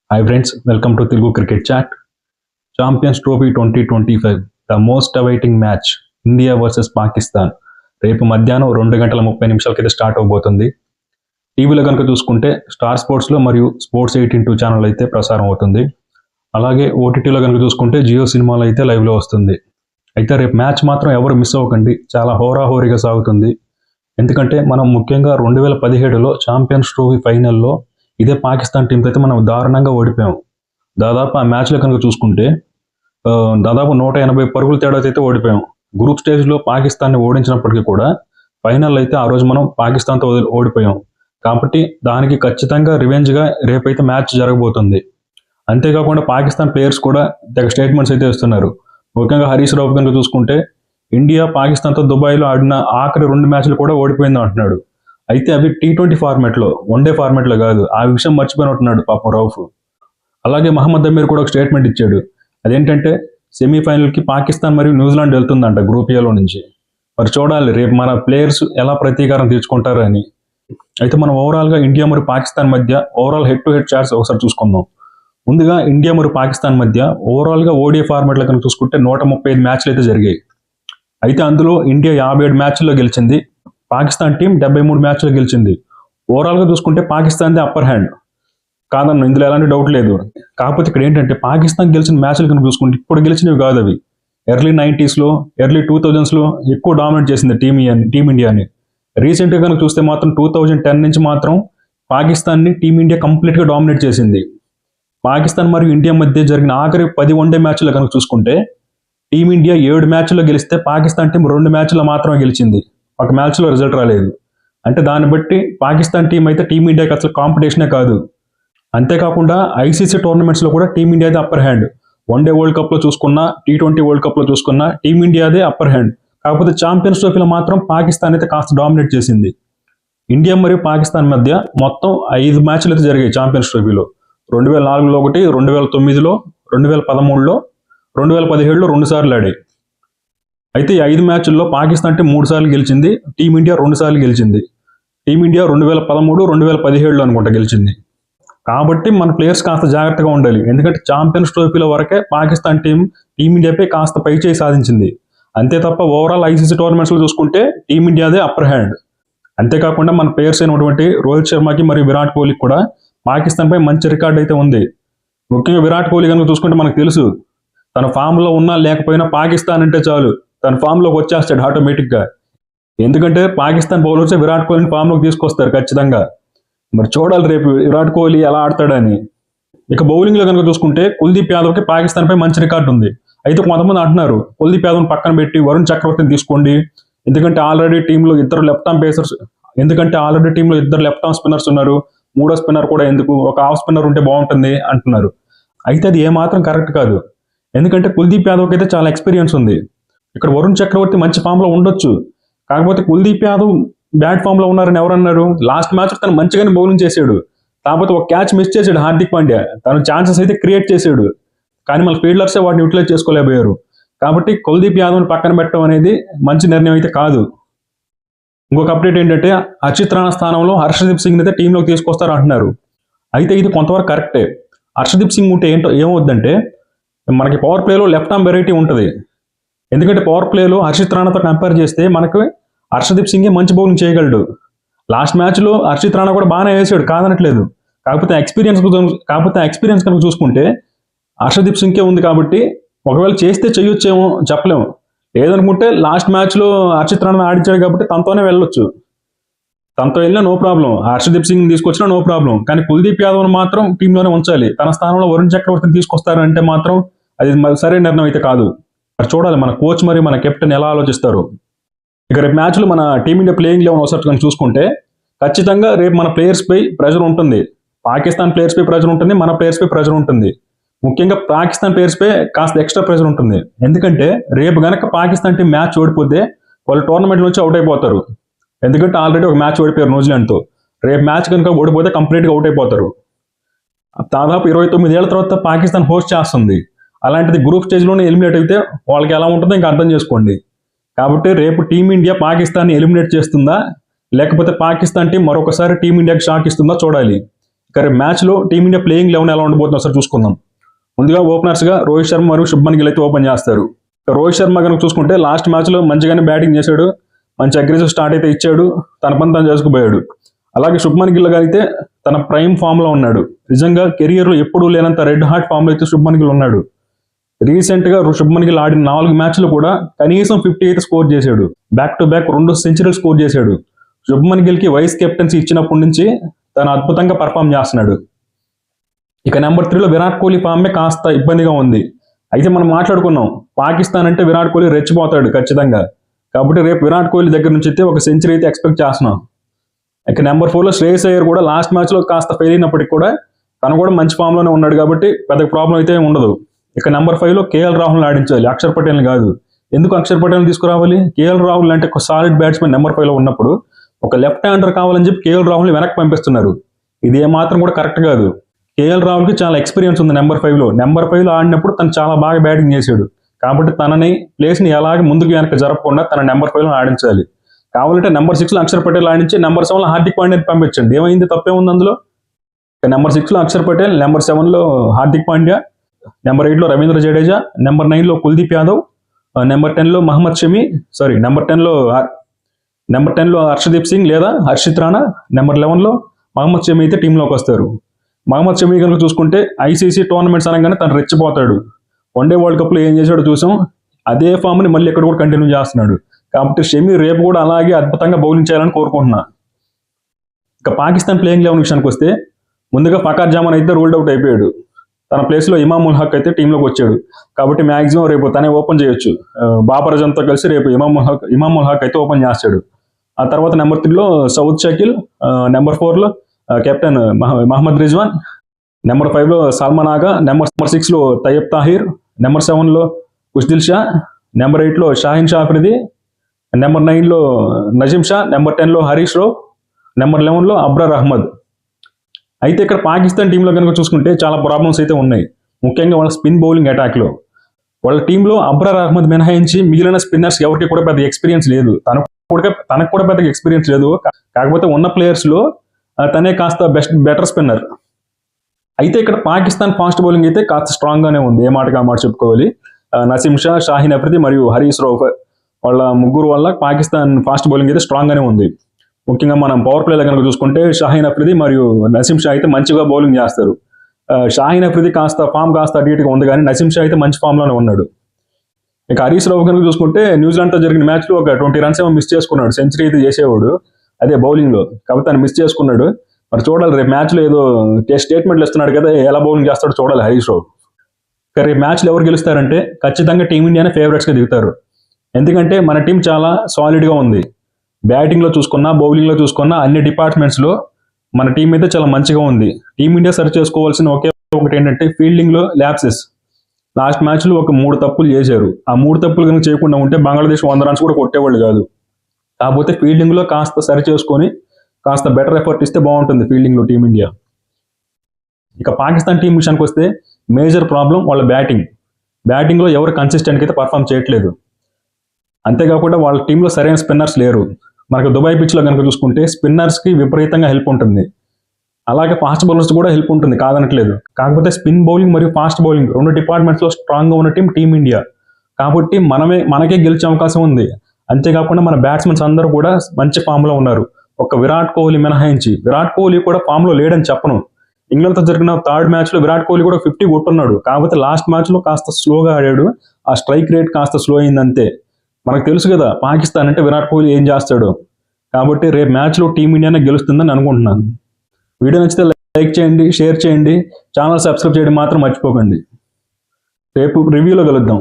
Hi friends, welcome to Telugu Cricket Chat. Champions Trophy 2025, the most awaiting match, India versus Pakistan. రేపు మధ్యాహ్నం 2 గంటల 30 నిమిషాలకైతే start అవబోతుంది. టీవీలో కనుక చూసుకుంటే స్టార్ స్పోర్ట్స్లో మరియు స్పోర్ట్స్ 8x2 ఛానల్ అయితే ప్రసారం అవుతుంది. అలాగే ఓటీటీలో కనుక చూసుకుంటే జియో సినిమాలో అయితే లైవ్లో వస్తుంది. అయితే రేపు మ్యాచ్ మాత్రం ఎవరు మిస్ అవ్వకండి, చాలా హోరాహోరీగా సాగుతుంది. ఎందుకంటే మనం ముఖ్యంగా 2017లో ఛాంపియన్స్ ట్రోఫీ ఫైనల్లో ఇదే పాకిస్తాన్ టీంతో అయితే మనం దారుణంగా ఓడిపోయాం. దాదాపు ఆ మ్యాచ్లో కనుక చూసుకుంటే దాదాపు 180 పరుగుల తేడాతో అయితే ఓడిపోయాం. గ్రూప్ స్టేజ్లో పాకిస్తాన్ని ఓడించినప్పటికీ కూడా ఫైనల్ అయితే ఆ రోజు మనం పాకిస్తాన్తో ఓడిపోయాం. కాబట్టి దానికి ఖచ్చితంగా రివెంజ్గా రేపైతే మ్యాచ్ జరగబోతుంది. అంతేకాకుండా పాకిస్తాన్ ప్లేయర్స్ కూడా తెగ స్టేట్మెంట్స్ అయితే ఇస్తున్నారు. ముఖ్యంగా హరీష్ రావు కనుక చూసుకుంటే ఇండియా పాకిస్తాన్తో దుబాయ్లో ఆడిన ఆఖరి 2 మ్యాచ్లు కూడా ఓడిపోయింది అంటున్నాడు. అయితే అవి T20 ఫార్మాట్లో, వన్డే ఫార్మాట్లో కాదు. ఆ విషయం మర్చిపోయినట్టున్నాడు పాపం రౌఫ్. అలాగే మహమ్మద్ అమీర్ కూడా ఒక స్టేట్మెంట్ ఇచ్చాడు. అదేంటంటే సెమీఫైనల్కి పాకిస్తాన్ మరియు న్యూజిలాండ్ వెళ్తుందంట గ్రూప్ ఏలో నుంచి. మరి చూడాలి రేపు మన ప్లేయర్స్ ఎలా ప్రతీకారం తీర్చుకుంటారు అని. అయితే మనం ఓవరాల్గా ఇండియా మరియు పాకిస్తాన్ మధ్య overall head to head charts ఒకసారి చూసుకుందాం. ముందుగా ఇండియా మరియు పాకిస్తాన్ మధ్య ఓవరాల్గా ఓడిఐ ఫార్మాట్లో కనుక చూసుకుంటే 135 మ్యాచ్లు అయితే జరిగాయి. అయితే అందులో ఇండియా 57 మ్యాచ్ల్లో గెలిచింది, పాకిస్తాన్ టీం 73 మ్యాచ్లో గెలిచింది. ఓవరాల్గా చూసుకుంటే పాకిస్తాన్దే అప్పర్ హ్యాండ్ కాదన్న, ఇందులో ఎలాంటి డౌట్ లేదు. కాకపోతే ఇక్కడ ఏంటంటే పాకిస్తాన్ గెలిచిన మ్యాచ్లు కనుక చూసుకుంటే ఇప్పుడు గెలిచినవి కాదు అవి. ఎర్లీ 90స్లో, ఎర్లీ 2000స్లో ఎక్కువ డామినేట్ చేసింది టీమిండియాని. రీసెంట్గా కనుక చూస్తే మాత్రం 2010 నుంచి మాత్రం పాకిస్తాన్ని టీమిండియా కంప్లీట్గా డామినేట్ చేసింది. పాకిస్తాన్ మరియు ఇండియా మధ్య జరిగిన ఆఖరి 10 వన్డే మ్యాచ్లో కనుక చూసుకుంటే టీమిండియా 7 మ్యాచ్ల్లో గెలిస్తే పాకిస్తాన్ టీం 2 మ్యాచ్లో మాత్రమే గెలిచింది. ఒక మ్యాచ్లో రిజల్ట్ రాలేదు. అంటే దాన్ని బట్టి పాకిస్తాన్ టీం అయితే టీమిండియాకి అసలు కాంపిటీషనే కాదు. అంతేకాకుండా ఐసీసీ టోర్నమెంట్స్లో కూడా టీమిండియాదే అప్పర్ హ్యాండ్. వన్డే వరల్డ్ కప్లో చూసుకున్నా, T20 వరల్డ్ కప్లో చూసుకున్నా టీమిండియాదే అప్పర్ హ్యాండ్. కాకపోతే ఛాంపియన్స్ ట్రోఫీలో మాత్రం పాకిస్తాన్ అయితే కాస్త డామినేట్ చేసింది. ఇండియా మరియు పాకిస్తాన్ మధ్య మొత్తం 5 మ్యాచ్లు అయితే జరిగాయి ఛాంపియన్స్ ట్రోఫీలో. 2004లో ఒకటి, 2009లో, 2013లో, 2017లో 2 సార్లు ఆడాయి. అయితే ఈ 5 మ్యాచ్ల్లో పాకిస్తాన్ టీం 3 సార్లు గెలిచింది, టీమిండియా 2 సార్లు గెలిచింది. టీమిండియా 2013, 2017లో అనుకుంటా గెలిచింది. కాబట్టి మన ప్లేయర్స్ కాస్త జాగ్రత్తగా ఉండాలి. ఎందుకంటే ఛాంపియన్స్ ట్రోఫీలో వరకే పాకిస్తాన్ టీం టీమిండియాపై కాస్త పైచేయి సాధించింది. అంతే తప్ప ఓవరాల్ ఐసీసీ టోర్నమెంట్స్లో చూసుకుంటే టీమిండియాదే అప్పర్ హ్యాండ్. అంతేకాకుండా మన ప్లేయర్స్ అయినటువంటి రోహిత్ శర్మకి మరియు విరాట్ కోహ్లీకి కూడా పాకిస్తాన్పై మంచి రికార్డు అయితే ఉంది. ముఖ్యంగా విరాట్ కోహ్లీ కనుక చూసుకుంటే మనకు తెలుసు, తన ఫామ్లో ఉన్నా లేకపోయినా పాకిస్తాన్ అంటే చాలు తన ఫామ్లోకి వచ్చేస్తాడు ఆటోమేటిక్గా. ఎందుకంటే పాకిస్తాన్ బౌలర్స్ విరాట్ కోహ్లీని ఫామ్లోకి తీసుకొస్తారు ఖచ్చితంగా. మరి చూడాలి రేపు విరాట్ కోహ్లీ ఎలా ఆడతాడని. ఇక బౌలింగ్లో కనుక చూసుకుంటే కుల్దీప్ యాదవ్కి పాకిస్తాన్పై మంచి రికార్డు ఉంది. అయితే కొంతమంది అంటున్నారు కుల్దీప్ యాదవ్ని పక్కన పెట్టి వరుణ్ చక్రవర్తిని తీసుకోండి, ఎందుకంటే ఆల్రెడీ టీంలో ఇద్దరు లెఫ్ట్ ఆర్మ్ స్పిన్నర్స్ ఉన్నారు, మూడో స్పిన్నర్ కూడా ఎందుకు, ఒక హాఫ్ స్పిన్నర్ ఉంటే బాగుంటుంది అంటున్నారు. అయితే అది ఏమాత్రం కరెక్ట్ కాదు. ఎందుకంటే కుల్దీప్ యాదవ్కి అయితే చాలా ఎక్స్పీరియన్స్ ఉంది. ఇక్కడ వరుణ్ చక్రవర్తి మంచి ఫామ్లో ఉండొచ్చు, కాకపోతే కుల్దీప్ యాదవ్ బ్యాడ్ ఫామ్లో ఉన్నారని ఎవరన్నారు? లాస్ట్ మ్యాచ్ తను మంచిగానే బౌలింగ్ చేశాడు, కాకపోతే ఒక క్యాచ్ మిస్ చేశాడు హార్దిక్ పాండ్యా. తను ఛాన్సెస్ అయితే క్రియేట్ చేశాడు, కానీ మన ఫీల్డర్సే వాటిని యూటిలైజ్ చేసుకోలేకపోయారు. కాబట్టి కుల్దీప్ యాదవ్ని పక్కన పెట్టడం అనేది మంచి నిర్ణయం అయితే కాదు. ఇంకొక అప్డేట్ ఏంటంటే హర్షిత్ రాణా స్థానంలో హర్షదీప్ సింగ్ అయితే టీంలోకి తీసుకొస్తారు అంటున్నారు. అయితే ఇది కొంతవరకు కరెక్టే. హర్షదీప్ సింగ్ ఉంటే ఏమవుద్దంటే మనకి పవర్ ప్లేలో లెఫ్ట్ ఆర్మ్ వెరైటీ ఉంటుంది. ఎందుకంటే పవర్ ప్లేలో హర్షిత్ రాణాతో కంపేర్ చేస్తే మనకు హర్షదీప్ సింగే మంచి బౌలింగ్ చేయగలడు. లాస్ట్ మ్యాచ్లో హర్షిత్ రాణా కూడా బాగానే వేసాడు, కాదనట్లేదు. కాకపోతే ఎక్స్పీరియన్స్ కనుక చూసుకుంటే హర్షదీప్ సింగే ఉంది. కాబట్టి ఒకవేళ చేస్తే చెయ్యొచ్చేమో చెప్పలేము. లేదనుకుంటే లాస్ట్ మ్యాచ్లో హర్షిత్ రాణా ఆడించాడు కాబట్టి తనతోనే వెళ్ళొచ్చు. తనతో వెళ్ళినా నో ప్రాబ్లం, హర్షదీప్ సింగ్ తీసుకొచ్చినా నో ప్రాబ్లం. కానీ కుల్దీప్ యాదవ్ను మాత్రం టీంలోనే ఉంచాలి. తన స్థానంలో వరుణ్ చక్రవర్తిని తీసుకొస్తారంటే మాత్రం అది సరైన నిర్ణయం అయితే కాదు. మరి చూడాలి మన కోచ్ మరియు మన కెప్టెన్ ఎలా ఆలోచిస్తారు. ఇక రేపు మ్యాచ్లో మన టీమిండియా ప్లేయింగ్ 11 ఒకసారి కానీ చూసుకుంటే ఖచ్చితంగా రేపు మన ప్లేయర్స్పై ప్రెజర్ ఉంటుంది. పాకిస్తాన్ ప్లేయర్స్పై ప్రెజర్ ఉంటుంది, మన ప్లేయర్స్పై ప్రెజర్ ఉంటుంది. ముఖ్యంగా పాకిస్తాన్ ప్లేయర్స్పై కాస్త ఎక్స్ట్రా ప్రెజర్ ఉంటుంది. ఎందుకంటే రేపు గనక పాకిస్తాన్ టీం మ్యాచ్ ఓడిపోతే వాళ్ళు టోర్నమెంట్ నుంచి అవుట్ అయిపోతారు. ఎందుకంటే ఆల్రెడీ ఒక మ్యాచ్ ఓడిపోయారు న్యూజిలాండ్తో. రేపు మ్యాచ్ కనుక ఓడిపోతే కంప్లీట్గా అవుట్ అయిపోతారు. దాదాపు 29 ఏళ్ల తర్వాత పాకిస్తాన్ హోస్ట్ చేస్తుంది. అలాంటిది గ్రూప్ స్టేజ్లోనే ఎలిమినేట్ అయితే వాళ్ళకి ఎలా ఉంటుందో ఇంకా అర్థం చేసుకోండి. కాబట్టి రేపు టీమిండియా పాకిస్తాన్ని ఎలిమినేట్ చేస్తుందా, లేకపోతే పాకిస్తాన్ టీం మరొకసారి టీమిండియాకి షాక్ ఇస్తుందా చూడాలి. ఇక రేపు మ్యాచ్లో టీమిండియా ప్లేయింగ్ 11 ఎలా ఉండబోతుందో ఒకసారి చూసుకుందాం. ముందుగా ఓపెనర్స్గా రోహిత్ శర్మ మరియు శుభ్మన్ గిల్ అయితే ఓపెన్ చేస్తారు. ఇక రోహిత్ శర్మ కనుక చూసుకుంటే లాస్ట్ మ్యాచ్లో మంచిగానే బ్యాటింగ్ చేశాడు, మంచి అగ్రెసివ్ స్టార్ట్ అయితే ఇచ్చాడు, తన పని తను చేసుకుపోయాడు. అలాగే శుభ్మన్ గిల్ అయితే తన ప్రైమ్ ఫామ్లో ఉన్నాడు. నిజంగా కెరియర్లో ఎప్పుడూ లేనంత రెడ్ హార్ట్ ఫామ్లో అయితే శుభ్మన్ గిల్ ఉన్నాడు. రీసెంట్గా శుభ్మన్ గిల్ ఆడిన 4 మ్యాచ్లు కూడా కనీసం 50 అయితే స్కోర్ చేశాడు. బ్యాక్ టు బ్యాక్ 2 సెంచరీలు స్కోర్ చేశాడు. శుభ్మన్ గిల్కి వైస్ కెప్టెన్సీ ఇచ్చినప్పటి నుంచి తను అద్భుతంగా పర్ఫామ్ చేస్తున్నాడు. ఇక నెంబర్ 3లో విరాట్ కోహ్లీ ఫామే కాస్త ఇబ్బందిగా ఉంది. అయితే మనం మాట్లాడుకున్నాం, పాకిస్తాన్ అంటే విరాట్ కోహ్లీ రెచ్చిపోతాడు ఖచ్చితంగా. కాబట్టి రేపు విరాట్ కోహ్లీ దగ్గర నుంచి అయితే ఒక సెంచరీ అయితే ఎక్స్పెక్ట్ చేస్తున్నాం. ఇక నెంబర్ 4లో శ్రేయస్ అయ్యర్ కూడా లాస్ట్ మ్యాచ్లో కాస్త ఫెయిల్ అయినప్పటికీ కూడా తను కూడా మంచి ఫామ్లోనే ఉన్నాడు కాబట్టి పెద్ద ప్రాబ్లం అయితే ఉండదు. ఇక నెంబర్ 5లో కేఎల్ రాహుల్ని ఆడించాలి, అక్షర్ పటేల్ని కాదు. ఎందుకు అక్షర్ పటేల్ని తీసుకురావాలి? కేఎల్ రాహుల్ అంటే ఒక సాలిడ్ బ్యాట్స్మెన్ నెంబర్ 5లో ఉన్నప్పుడు ఒక లెఫ్ట్ హ్యాండర్ కావాలని చెప్పి కేఎల్ రాహుల్ని వెనక్కి పంపిస్తున్నారు. ఇది ఏమాత్రం కూడా కరెక్ట్ కాదు. కేఎల్ రాహుల్కి చాలా ఎక్స్పీరియన్స్ ఉంది నెంబర్ 5లో. నెంబర్ 5లో ఆడినప్పుడు తను చాలా బాగా బ్యాటింగ్ చేశాడు. కాబట్టి తనని ప్లేస్ని ఎలాగ ముందుకు వెనక్కి జరపకుండా తన నెంబర్ 5లో ఆడించాలి. కావాలంటే నెంబర్ 6లో అక్షర్ పటేల్ ఆడించి నెంబర్ 7లో హార్దిక్ పాండ్యాని పంపించండి, ఏమైంది, తప్పేముంది అందులో. నెంబర్ 6లో అక్షర్ పటేల్, నెంబర్ 7లో హార్దిక్ పాండ్యా, నెంబర్ 8లో రవీంద్ర జడేజా, నెంబర్ 9లో కుల్దీప్ యాదవ్, నెంబర్ 10లో మహమ్మద్ షమి, నెంబర్ 10లో హర్షదీప్ సింగ్ లేదా హర్షిత్ రాణా, నెంబర్ 11లో మహమ్మద్ షమి అయితే టీంలోకి వస్తారు. మహమ్మద్ షమి కనుక చూసుకుంటే ఐసీసీ టోర్నమెంట్స్ అనగానే తను రెచ్చిపోతాడు. వన్డే వరల్డ్ కప్లో ఏం చేశాడో చూసాం, అదే ఫామ్ని మళ్ళీ ఇక్కడ కూడా కంటిన్యూ చేస్తున్నాడు. కాబట్టి షమి రేపు కూడా అలాగే అద్భుతంగా బౌలింగ్ చేయాలని కోరుకుంటున్నా. ఇక పాకిస్తాన్ ప్లేయింగ్ 11 విషయానికి వస్తే ముందుగా ఫకార్ జమాన్ అయితే రూల్డ్ అవుట్ అయిపోయాడు. తన ప్లేస్లో ఇమామ్ ఉల్ హక్ అయితే టీంలోకి వచ్చాడు. కాబట్టి మ్యాక్సిమం రేపు తనే ఓపెన్ చేయొచ్చు. బాబర్ అజంతో కలిసి రేపు ఇమామ్ ఉల్ హక్ అయితే ఓపెన్ చేస్తాడు. ఆ తర్వాత నెంబర్ 3లో సౌద్ షకీల్, నెంబర్ 4లో కెప్టెన్ మహమ్మద్ రిజ్వాన్, నెంబర్ 5లో సల్మాన్ ఆగా, నెంబర్ 6లో తయ్యబ్ తాహిర్, నెంబర్ 7లో ఉష్దిల్ షా, నెంబర్ 8లో షాహిన్ షా అఫ్రిది, నెంబర్ 9లో నజీమ్ షా, నెంబర్ 10లో హరీష్ రావ్, నెంబర్ 11లో అబ్రార్ అహ్మద్. అయితే ఇక్కడ పాకిస్తాన్ టీంలో కనుక చూసుకుంటే చాలా ప్రాబ్లమ్స్ అయితే ఉన్నాయి. ముఖ్యంగా వాళ్ళ స్పిన్ బౌలింగ్ అటాక్లో వాళ్ళ టీంలో అబ్రార్ అహ్మద్ మినహాయించి మిగిలిన స్పిన్నర్స్ ఎవరికి కూడా పెద్ద ఎక్స్పీరియన్స్ లేదు. తనకు కూడా పెద్ద ఎక్స్పీరియన్స్ లేదు. కాకపోతే ఉన్న ప్లేయర్స్లో తనే కాస్త బెటర్ స్పిన్నర్. అయితే ఇక్కడ పాకిస్తాన్ ఫాస్ట్ బౌలింగ్ అయితే కాస్త స్ట్రాంగ్గానే ఉంది, ఏ మాటగా మాట చెప్పుకోవాలి. నసీమ్ షా, షాహీన్ అఫ్రిది మరియు హరీష్ రావ్ వాళ్ళ ముగ్గురు వల్ల పాకిస్తాన్ ఫాస్ట్ బౌలింగ్ అయితే స్ట్రాంగ్గానే ఉంది. ముఖ్యంగా మనం పవర్ ప్లేలో కనుక చూసుకుంటే షాహీన్ అఫ్రిది మరియు నసీమ్ షా అయితే మంచిగా బౌలింగ్ చేస్తారు. షాహీన్ అఫ్రిది కాస్త అటు ఇటుగా ఉంది, కానీ నసీమ్ షా అయితే మంచి ఫామ్లోనే ఉన్నాడు. ఇక హరీష్ రావ్ కనుక చూసుకుంటే న్యూజిలాండ్తో జరిగిన మ్యాచ్లో ఒక 20 రన్స్ ఏమో మిస్ చేసుకున్నాడు. సెంచరీ అయితే చేసేవాడు అదే బౌలింగ్లో, కాబట్టి తను మిస్ చేసుకున్నాడు. మరి చూడాలి రేపు మ్యాచ్లో ఏదో స్టేట్మెంట్లు ఇస్తున్నాడు కదా, ఎలా బౌలింగ్ చేస్తాడో చూడాలి హరీష్ రావ్. ఇక రేపు మ్యాచ్లో ఎవరు గెలుస్తారంటే ఖచ్చితంగా టీమిండియానే ఫేవరెట్స్గా దిగుతారు. ఎందుకంటే మన టీం చాలా సాలిడ్గా ఉంది. బ్యాటింగ్లో చూసుకున్నా, బౌలింగ్లో చూసుకున్నా, అన్ని డిపార్ట్మెంట్స్లో మన టీం అయితే చాలా మంచిగా ఉంది. టీమిండియా సరి చేసుకోవాల్సిన ఒకటి ఏంటంటే ఫీల్డింగ్లో ల్యాప్సెస్. లాస్ట్ మ్యాచ్లో ఒక 3 తప్పులు చేశారు. ఆ 3 తప్పులు కనుక చేయకుండా ఉంటే బంగ్లాదేశ్ 100 రన్స్ కూడా కొట్టేవాళ్ళు కాదు. కాకపోతే ఫీల్డింగ్లో కాస్త సరి చేసుకొని కాస్త బెటర్ ఎఫర్ట్ ఇస్తే బాగుంటుంది ఫీల్డింగ్లో టీమిండియా. ఇక పాకిస్తాన్ టీం విషయానికి వస్తే మేజర్ ప్రాబ్లం వాళ్ళ బ్యాటింగ్లో ఎవరు కన్సిస్టెంట్గా అయితే పర్ఫామ్ చేయట్లేదు. అంతేకాకుండా వాళ్ళ టీంలో సరైన స్పిన్నర్స్ లేరు. మనకు దుబాయ్ పిచ్లో కనుక చూసుకుంటే స్పిన్నర్స్కి విపరీతంగా హెల్ప్ ఉంటుంది, అలాగే ఫాస్ట్ బౌలర్స్ కూడా హెల్ప్ ఉంటుంది, కాదనట్లేదు. కాకపోతే స్పిన్ బౌలింగ్ మరియు ఫాస్ట్ బౌలింగ్ 2 డిపార్ట్మెంట్స్లో స్ట్రాంగ్గా ఉన్న టీమిండియా. కాబట్టి మనకే గెలిచే అవకాశం ఉంది. అంతేకాకుండా మన బ్యాట్స్మెన్స్ అందరూ కూడా మంచి ఫామ్లో ఉన్నారు. ఒక విరాట్ కోహ్లీ మినహాయించి. విరాట్ కోహ్లీ కూడా ఫామ్లో లేడని చెప్పను. ఇంగ్లాండ్తో జరిగిన 3rd మ్యాచ్లో విరాట్ కోహ్లీ కూడా 50 కొట్టున్నాడు. కాకపోతే లాస్ట్ మ్యాచ్లో కాస్త స్లోగా ఆడాడు, ఆ స్ట్రైక్ రేట్ కాస్త స్లో అయిందంతే. మనకు తెలుసు కదా పాకిస్తాన్ అంటే విరాట్ కోహ్లీ ఏం చేస్తాడో. కాబట్టి రేపు మ్యాచ్లో టీమిండియానే గెలుస్తుందని అనుకుంటున్నాను. వీడియో నచ్చితే లైక్ చేయండి, షేర్ చేయండి, ఛానల్ సబ్స్క్రైబ్ చేయడం మాత్రం మర్చిపోకండి. రేపు రివ్యూలో కలుద్దాం.